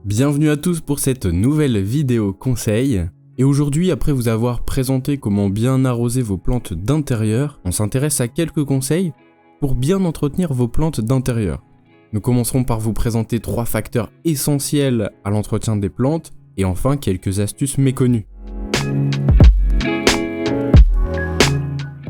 Bienvenue à tous pour cette nouvelle vidéo conseil. Et aujourd'hui, après vous avoir présenté comment bien arroser vos plantes d'intérieur, on s'intéresse à quelques conseils pour bien entretenir vos plantes d'intérieur. Nous commencerons par vous présenter 3 facteurs essentiels à l'entretien des plantes et enfin quelques astuces méconnues.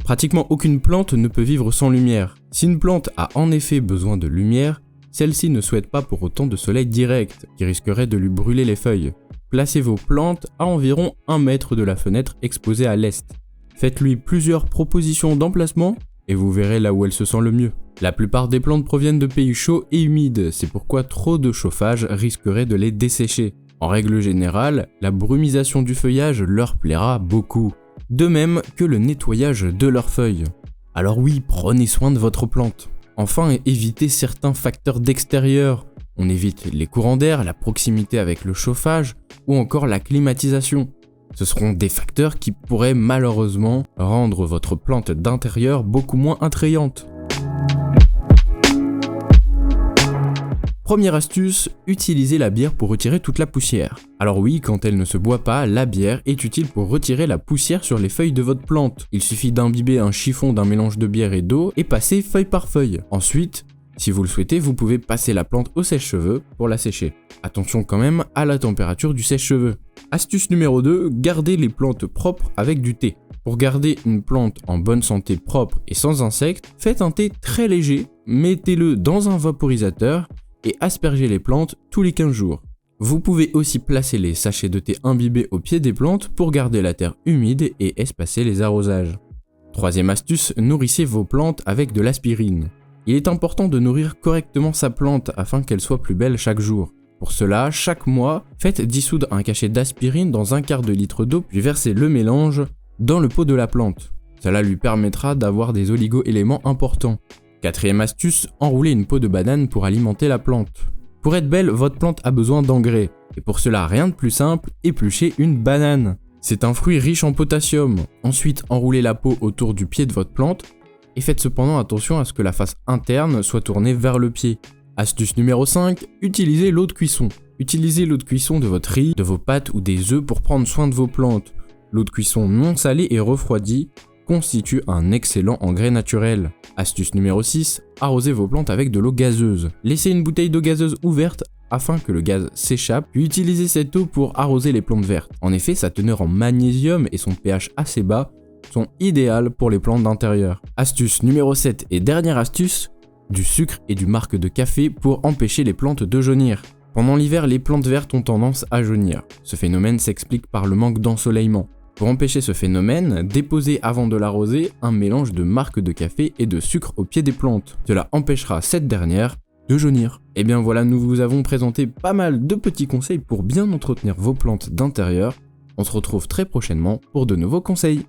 Pratiquement aucune plante ne peut vivre sans lumière. Si une plante a en effet besoin de lumière, celle-ci ne souhaite pas pour autant de soleil direct, qui risquerait de lui brûler les feuilles. Placez vos plantes à environ 1 mètre de la fenêtre exposée à l'est. Faites-lui plusieurs propositions d'emplacement et vous verrez là où elle se sent le mieux. La plupart des plantes proviennent de pays chauds et humides, c'est pourquoi trop de chauffage risquerait de les dessécher. En règle générale, la brumisation du feuillage leur plaira beaucoup. De même que le nettoyage de leurs feuilles. Alors oui, prenez soin de votre plante. Enfin, évitez certains facteurs d'extérieur. On évite les courants d'air, la proximité avec le chauffage ou encore la climatisation. Ce seront des facteurs qui pourraient malheureusement rendre votre plante d'intérieur beaucoup moins attrayante. Première astuce, utilisez la bière pour retirer toute la poussière. Alors oui, quand elle ne se boit pas, la bière est utile pour retirer la poussière sur les feuilles de votre plante. Il suffit d'imbiber un chiffon d'un mélange de bière et d'eau et passer feuille par feuille. Ensuite, si vous le souhaitez, vous pouvez passer la plante au sèche-cheveux pour la sécher. Attention quand même à la température du sèche-cheveux. Astuce numéro 2, gardez les plantes propres avec du thé. Pour garder une plante en bonne santé propre et sans insectes, faites un thé très léger, mettez-le dans un vaporisateur et aspergez les plantes tous les 15 jours. Vous pouvez aussi placer les sachets de thé imbibés au pied des plantes pour garder la terre humide et espacer les arrosages. Troisième astuce, nourrissez vos plantes avec de l'aspirine. Il est important de nourrir correctement sa plante afin qu'elle soit plus belle chaque jour. Pour cela, chaque mois, faites dissoudre un cachet d'aspirine dans 1/4 de litre d'eau puis versez le mélange dans le pot de la plante. Cela lui permettra d'avoir des oligo-éléments importants. Quatrième astuce, enroulez une peau de banane pour alimenter la plante. Pour être belle, votre plante a besoin d'engrais. Et pour cela, rien de plus simple, épluchez une banane. C'est un fruit riche en potassium. Ensuite, enroulez la peau autour du pied de votre plante et faites cependant attention à ce que la face interne soit tournée vers le pied. Astuce numéro 5, utilisez l'eau de cuisson. Utilisez l'eau de cuisson de votre riz, de vos pâtes ou des œufs pour prendre soin de vos plantes. L'eau de cuisson non salée et refroidie constitue un excellent engrais naturel. Astuce numéro 6, arrosez vos plantes avec de l'eau gazeuse. Laissez une bouteille d'eau gazeuse ouverte afin que le gaz s'échappe, puis utilisez cette eau pour arroser les plantes vertes. En effet, sa teneur en magnésium et son pH assez bas sont idéales pour les plantes d'intérieur. Astuce numéro 7 et dernière astuce, du sucre et du marc de café pour empêcher les plantes de jaunir. Pendant l'hiver, les plantes vertes ont tendance à jaunir. Ce phénomène s'explique par le manque d'ensoleillement. Pour empêcher ce phénomène, déposez avant de l'arroser un mélange de marc de café et de sucre au pied des plantes. Cela empêchera cette dernière de jaunir. Et bien voilà, nous vous avons présenté pas mal de petits conseils pour bien entretenir vos plantes d'intérieur. On se retrouve très prochainement pour de nouveaux conseils.